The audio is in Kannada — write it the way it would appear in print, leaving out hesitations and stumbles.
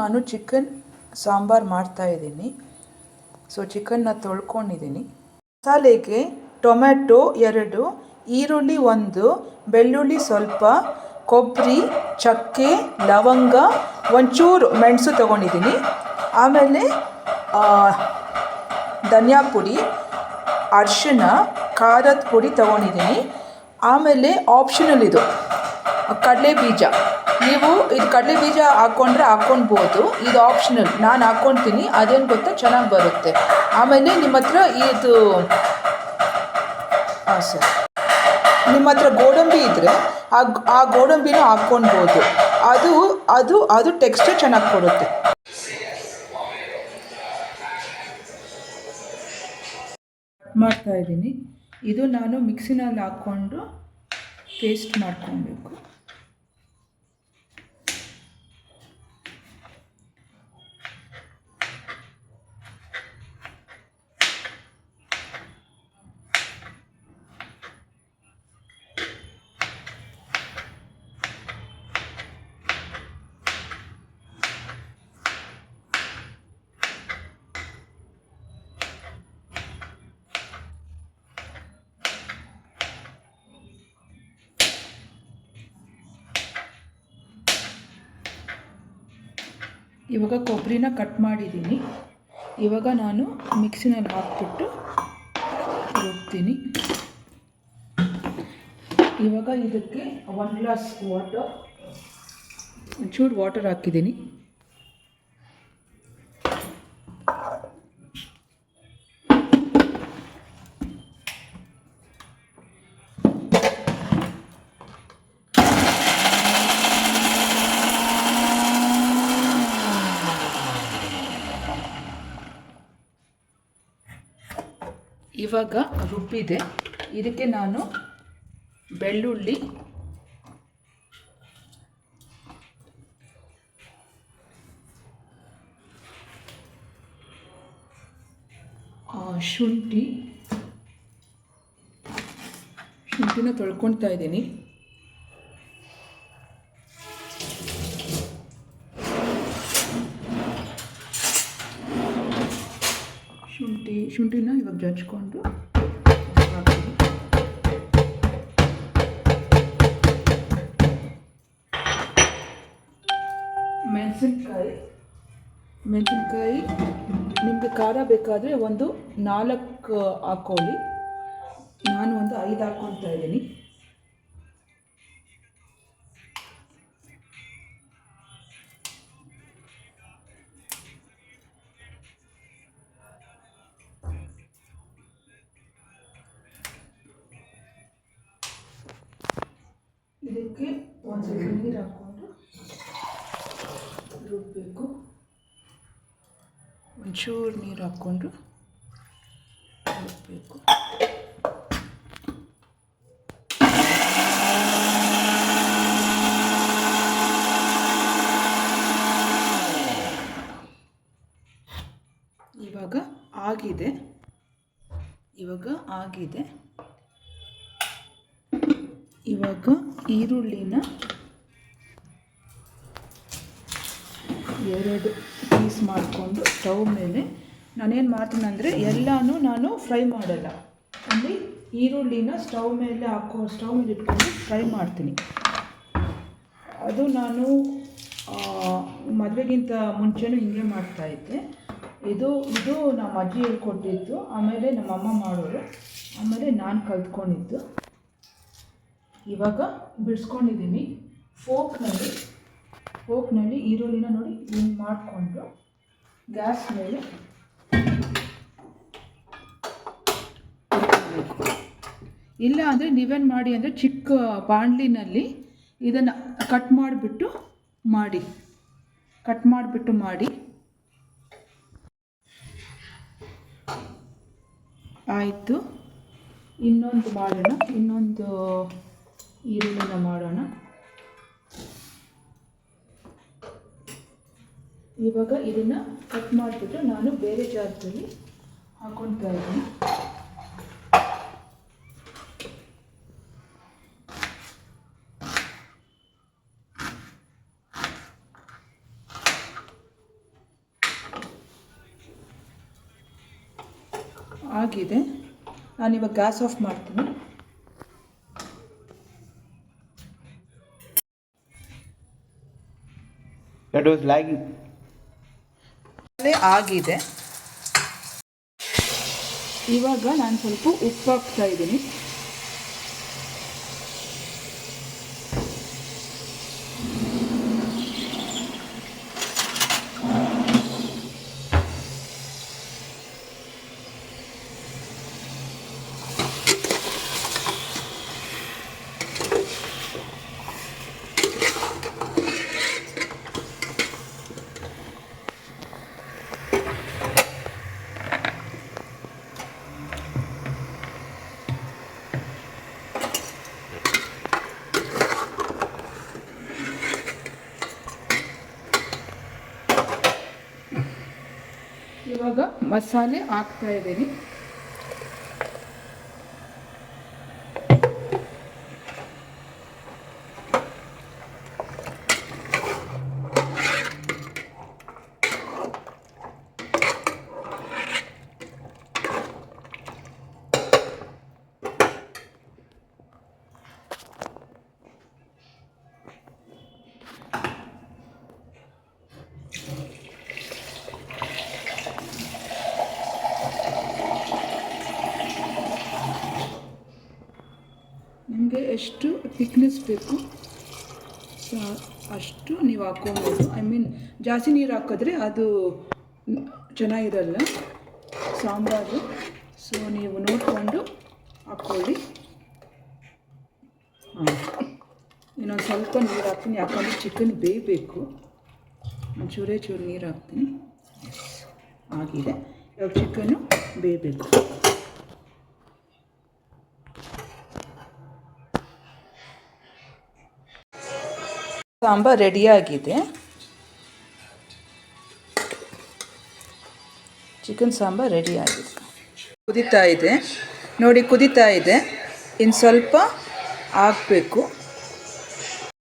ನಾನು ಚಿಕನ್ ಸಾಂಬಾರು ಮಾಡ್ತಾಯಿದ್ದೀನಿ. ಸೊ ಚಿಕನ್ನ ತೊಳ್ಕೊಂಡಿದ್ದೀನಿ. ಮಸಾಲೆಗೆ ಟೊಮ್ಯಾಟೊ 2, ಈರುಳ್ಳಿ 1, ಬೆಳ್ಳುಳ್ಳಿ ಸ್ವಲ್ಪ, ಕೊಬ್ಬರಿ, ಚಕ್ಕೆ, ಲವಂಗ, ಒಂಚೂರು ಮೆಣಸು ತೊಗೊಂಡಿದ್ದೀನಿ. ಆಮೇಲೆ ಧನಿಯಾ ಪುಡಿ, ಅರಿಶಿನ, ಖಾರದ ಪುಡಿ ತೊಗೊಂಡಿದ್ದೀನಿ. ಆಮೇಲೆ ಆಪ್ಷನಲ್ ಇದು ಕಡಲೆ ಬೀಜ. ನೀವು ಇದು ಕಡಲೆ ಬೀಜ ಹಾಕ್ಕೊಂಡ್ರೆ ಹಾಕ್ಕೊಳ್ಬೋದು, ಇದು ಆಪ್ಷನಲ್. ನಾನು ಹಾಕ್ಕೊಳ್ತೀನಿ, ಅದೇನು ಗೊತ್ತಾ, ಚೆನ್ನಾಗಿ ಬರುತ್ತೆ. ಆಮೇಲೆ ನಿಮ್ಮ ಹತ್ರ ಇದು ಸರ್, ನಿಮ್ಮ ಹತ್ರ ಗೋಡಂಬಿ ಇದ್ದರೆ ಆ ಗೋಡಂಬಿನೂ ಹಾಕ್ಕೊಳ್ಬೋದು. ಅದು ಟೆಕ್ಸ್ಚರ್ ಚೆನ್ನಾಗಿ ಕೊಡುತ್ತೆ. ಮಾಡ್ತಾಯಿದ್ದೀನಿ. ಇದು ನಾನು ಮಿಕ್ಸಿನಲ್ಲಿ ಹಾಕ್ಕೊಂಡು ಪೇಸ್ಟ್ ಮಾಡ್ಕೊಳ್ಬೇಕು. ಇವಾಗ ಕೊಬ್ಬರಿನ ಕಟ್ ಮಾಡಿದ್ದೀನಿ. ಇವಾಗ ನಾನು ಮಿಕ್ಸಿನಲ್ಲಿ ಹಾಕ್ಬಿಟ್ಟು ರುಬ್ತೀನಿ. ಇವಾಗ ಇದಕ್ಕೆ 1 ಗ್ಲಾಸ್ ಒಂಚೂರು ವಾಟರ್ ಹಾಕಿದ್ದೀನಿ. ಇವಾಗ ರುಬ್ಬಿದೆ. ಇದಕ್ಕೆ ನಾನು ಬೆಳ್ಳುಳ್ಳಿ, ಶುಂಠಿನ ತೊಳ್ಕೊಳ್ತಾ ಇದ್ದೀನಿ. ಶುಂಠಿನ ಇವಾಗ ಜಜ್ಕೊಂಡು ಹಾಕ್ತೀನಿ. ಮೆಣಸಿನ್ಕಾಯಿ ನಿಮಗೆ ಖಾರ ಬೇಕಾದರೆ 4 ಹಾಕ್ಕೊಳ್ಳಿ. ನಾನು 5 ಹಾಕ್ಕೊಳ್ತಾ ಇದ್ದೀನಿ. ಇದಕ್ಕೆ ಒಂದು ಸ್ವಲ್ಪ ನೀರು ಹಾಕ್ಕೊಂಡು ರುಬ್ಬಬೇಕು. ಒಂಚೂರು ನೀರು ಹಾಕ್ಕೊಂಡು ರುಬ್ಬಬೇಕು. ಇವಾಗ ಆಗಿದೆ. ಇವಾಗ ಈರುಳ್ಳಿನ 2 ಪೀಸ್ ಮಾಡಿಕೊಂಡು ಸ್ಟವ್ ಮೇಲೆ ನಾನೇನು ಮಾಡ್ತೀನಿ ಅಂದರೆ ಎಲ್ಲನೂ ನಾನು ಫ್ರೈ ಮಾಡಲ್ಲ. ಅಲ್ಲಿ ಈರುಳ್ಳಿನ ಸ್ಟವ್ ಮೇಲೆ ಇಟ್ಕೊಂಡು ಫ್ರೈ ಮಾಡ್ತೀನಿ. ಅದು ನಾನು ಮದುವೆಗಿಂತ ಮುಂಚೆನೂ ಹಿಂಗೆ ಮಾಡ್ತಾಯಿದ್ದೆ. ಇದು ನಮ್ಮ ಅಜ್ಜಿ ಹೇಳ್ಕೊಟ್ಟಿದ್ದು, ಆಮೇಲೆ ನಮ್ಮಮ್ಮ ಮಾಡೋರು, ಆಮೇಲೆ ನಾನು ಕಲ್ತ್ಕೊಂಡಿದ್ದು. ಇವಾಗ ಬಿಡಿಸ್ಕೊಂಡಿದ್ದೀನಿ. ಫೋಕ್ನಲ್ಲಿ ಈರುಳ್ಳಿನ ನೋಡಿ ಹಿಂಗೆ ಮಾಡಿಕೊಂಡು ಗ್ಯಾಸ್ ಮೇಲೆ ಇಲ್ಲ ಅಂದರೆ ನೀವೇನು ಮಾಡಿ ಅಂದರೆ ಚಿಕ್ಕ ಬಾಣಲಿನಲ್ಲಿ ಇದನ್ನು ಕಟ್ ಮಾಡಿಬಿಟ್ಟು ಮಾಡಿ. ಆಯಿತು. ಇನ್ನೊಂದು ಈರುಳ್ಳಿನ ಮಾಡೋಣ. ಇವಾಗ ಇದನ್ನು ಕಟ್ ಮಾಡಿಬಿಟ್ಟು ನಾನು ಬೇರೆ ಜಾಗದಲ್ಲಿ ಹಾಕ್ಕೊಳ್ತಾ ಇದ್ದೀನಿ. ಆಗಿದೆ. ನಾನಿವಾಗ ಗ್ಯಾಸ್ ಆಫ್ ಮಾಡ್ತೀನಿ. ಆಗಿದೆ. ಇವಾಗ ನಾನು ಸ್ವಲ್ಪ ಉಪ್ಪು ಹಾಕ್ತಾ ಇದ್ದೀನಿ. ಇವಾಗ ಮಸಾಲೆ ಹಾಕ್ತಾ ಇದ್ದೀನಿ. ನಿಮಗೆ ಎಷ್ಟು ಥಿಕ್ನೆಸ್ ಬೇಕು ಅಷ್ಟು ನೀವು ಹಾಕ್ಕೊಬೋದು. ಜಾಸ್ತಿ ನೀರು ಹಾಕಿದ್ರೆ ಅದು ಚೆನ್ನಾಗಿರಲ್ಲ ಸಾಂಬಾರು. ಸೊ ನೀವು ನೋಡಿಕೊಂಡು ಹಾಕ್ಕೊಳ್ಳಿ. ಇನ್ನೊಂದು ಸ್ವಲ್ಪ ನೀರು ಹಾಕ್ತೀನಿ, ಯಾಕಂದರೆ ಚಿಕನ್ ಬೇಯಬೇಕು. ಚೂರೇ ಚೂರು ನೀರು ಹಾಕ್ತೀನಿ. ಆಗಿದೆ. ಇವಾಗ ಚಿಕನ್ನು ಬೇಯಬೇಕು. ಸಾಂಬಾರು ರೆಡಿಯಾಗಿದೆ. ಚಿಕನ್ ಸಾಂಬಾರು ರೆಡಿಯಾಗಿದೆ. ಕುದೀತಾ ಇದೆ ನೋಡಿ, ಕುದೀತಾ ಇದೆ. ಇನ್ನು ಸ್ವಲ್ಪ ಹಾಕಬೇಕು.